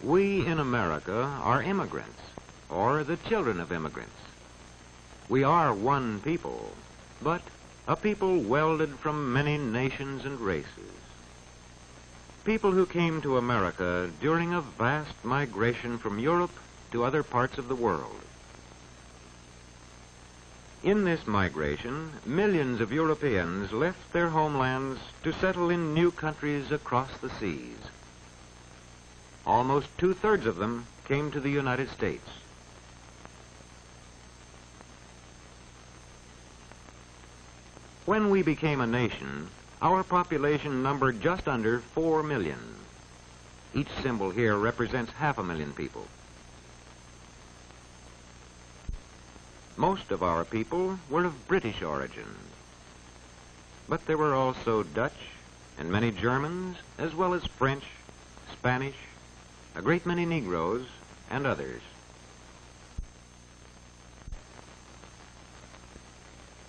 We in America are immigrants, or the children of immigrants. We are one people, but a people welded from many nations and races. People who came to America during a vast migration from Europe to other parts of the world. In this migration, millions of Europeans left their homelands to settle in new countries across the seas. Almost two-thirds of them came to the United States. When we became a nation, our population numbered just under 4 million. Each symbol here represents 500,000 people. Most of our people were of British origin, but there were also Dutch and many Germans, as well as French, Spanish, a great many Negroes, and others.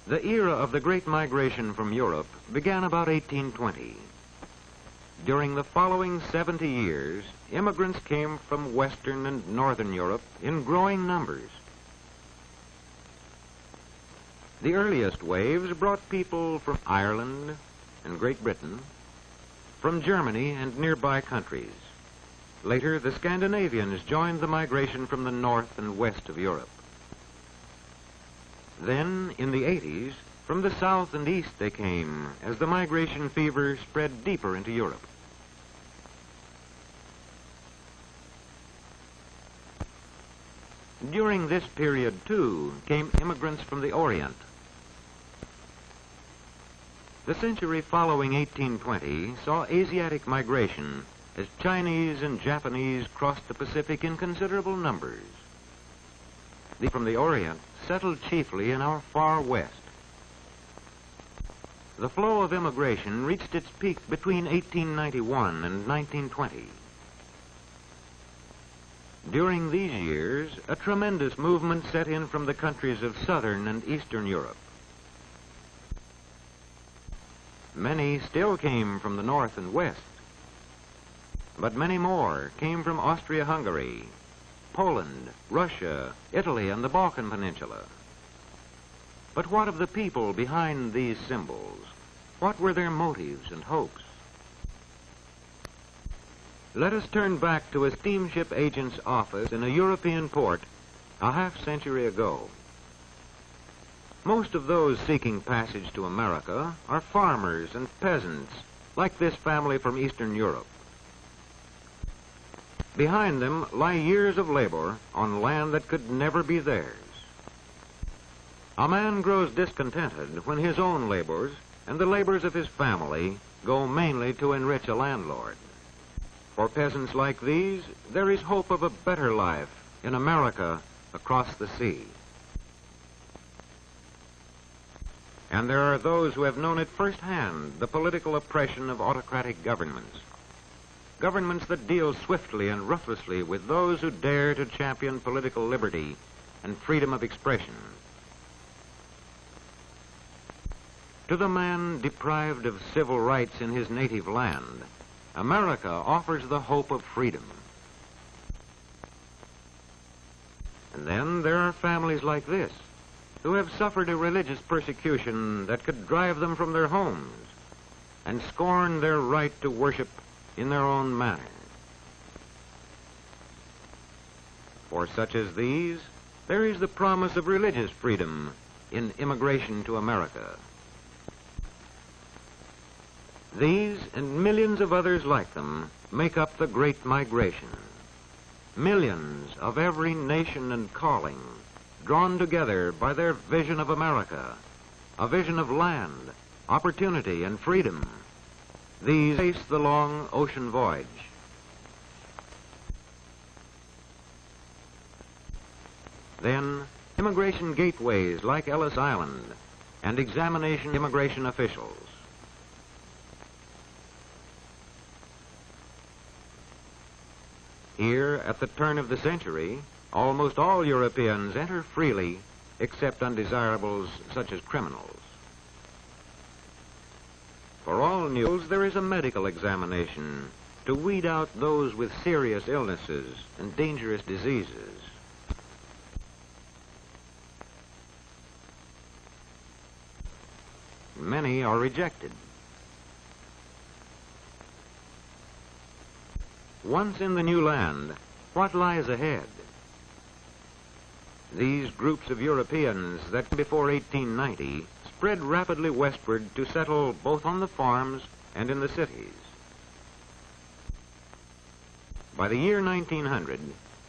The era of the Great Migration from Europe began about 1820. During the following 70 years, immigrants came from Western and Northern Europe in growing numbers. The earliest waves brought people from Ireland and Great Britain, from Germany and nearby countries. Later, the Scandinavians joined the migration from the north and west of Europe. Then, in the 80s, from the south and east they came as the migration fever spread deeper into Europe. During this period, too, came immigrants from the Orient. The century following 1820 saw Asiatic migration as Chinese and Japanese crossed the Pacific in considerable numbers. They from the Orient settled chiefly in our far west. The flow of immigration reached its peak between 1891 and 1920. During these years, a tremendous movement set in from the countries of Southern and Eastern Europe. Many still came from the north and west, but many more came from Austria-Hungary, Poland, Russia, Italy, and the Balkan Peninsula. But what of the people behind these symbols? What were their motives and hopes? Let us turn back to a steamship agent's office in a European port a half-century ago. Most of those seeking passage to America are farmers and peasants, like this family from Eastern Europe. Behind them lie years of labor on land that could never be theirs. A man grows discontented when his own labors and the labors of his family go mainly to enrich a landlord. For peasants like these, there is hope of a better life in America across the sea. And there are those who have known at firsthand the political oppression of autocratic governments. Governments that deal swiftly and ruthlessly with those who dare to champion political liberty and freedom of expression. To the man deprived of civil rights in his native land, America offers the hope of freedom. And then there are families like this, who have suffered a religious persecution that could drive them from their homes and scorn their right to worship in their own manner. For such as these, there is the promise of religious freedom in immigration to America. These and millions of others like them make up the Great Migration. Millions of every nation and calling, drawn together by their vision of America, a vision of land, opportunity, and freedom. These face the long ocean voyage. Then, immigration gateways like Ellis Island and examination immigration officials. Here, at the turn of the century, almost all Europeans enter freely, except undesirables such as criminals. For all mules, there is a medical examination to weed out those with serious illnesses and dangerous diseases. Many are rejected. Once in the new land, what lies ahead? These groups of Europeans that before 1890 spread rapidly westward to settle both on the farms and in the cities. By the year 1900,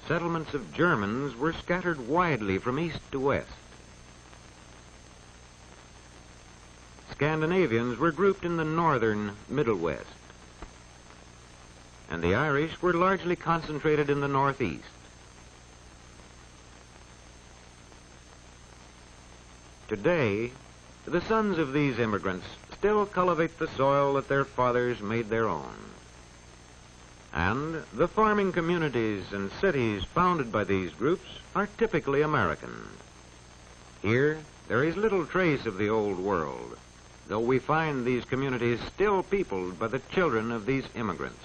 settlements of Germans were scattered widely from east to west. Scandinavians were grouped in the northern Middle West, and the Irish were largely concentrated in the northeast. Today, the sons of these immigrants still cultivate the soil that their fathers made their own. And the farming communities and cities founded by these groups are typically American. Here, there is little trace of the old world, though we find these communities still peopled by the children of these immigrants.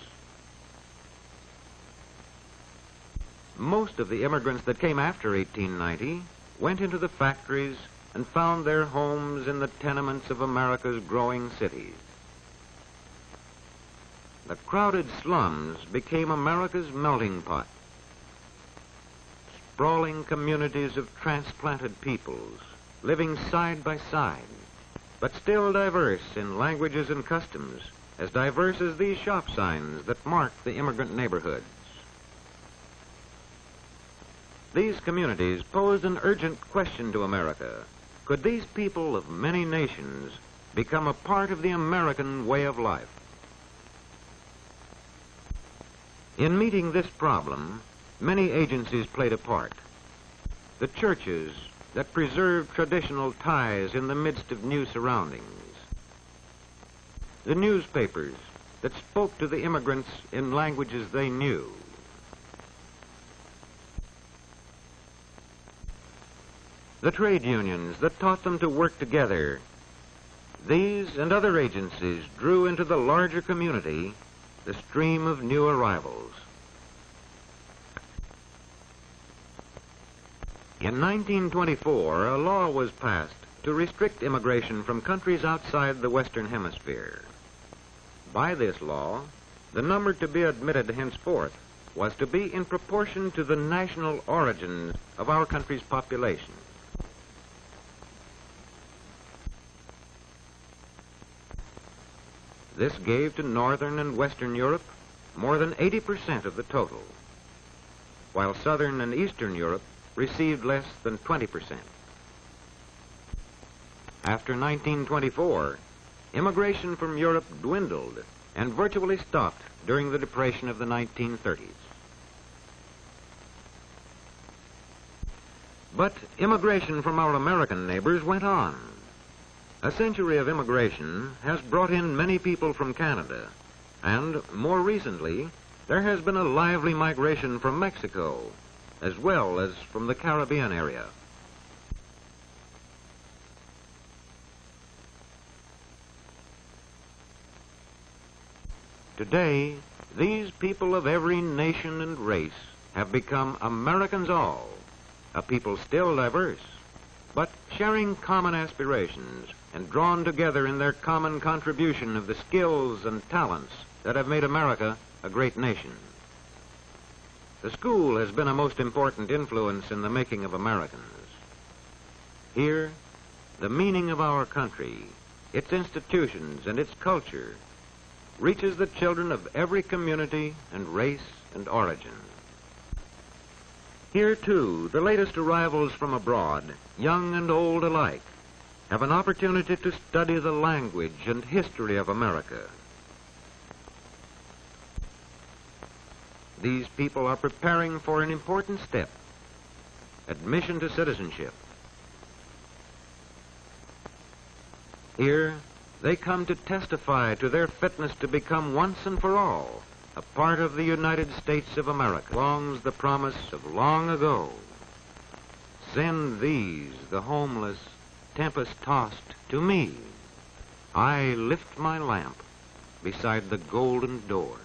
Most of the immigrants that came after 1890 went into the factories and found their homes in the tenements of America's growing cities. The crowded slums became America's melting pot. Sprawling communities of transplanted peoples, living side by side, but still diverse in languages and customs, as diverse as these shop signs that mark the immigrant neighborhoods. These communities posed an urgent question to America. Could these people of many nations become a part of the American way of life? In meeting this problem, many agencies played a part. The churches that preserved traditional ties in the midst of new surroundings. The newspapers that spoke to the immigrants in languages they knew. The trade unions that taught them to work together. These and other agencies drew into the larger community the stream of new arrivals. In 1924, a law was passed to restrict immigration from countries outside the Western Hemisphere. By this law, the number to be admitted henceforth was to be in proportion to the national origins of our country's population. This gave to Northern and Western Europe more than 80% of the total, while Southern and Eastern Europe received less than 20%. After 1924, immigration from Europe dwindled and virtually stopped during the Depression of the 1930s. But immigration from our American neighbors went on. A century of immigration has brought in many people from Canada, and more recently, there has been a lively migration from Mexico, as well as from the Caribbean area. Today, these people of every nation and race have become Americans all, a people still diverse, but sharing common aspirations and drawn together in their common contribution of the skills and talents that have made America a great nation. The school has been a most important influence in the making of Americans. Here, the meaning of our country, its institutions, and its culture reaches the children of every community and race and origin. Here, too, the latest arrivals from abroad, young and old alike, have an opportunity to study the language and history of America. These people are preparing for an important step, admission to citizenship. Here, they come to testify to their fitness to become once and for all a part of the United States of America. Longs the promise of long ago. Send these, the homeless, tempest-tossed, to me. I lift my lamp beside the golden door.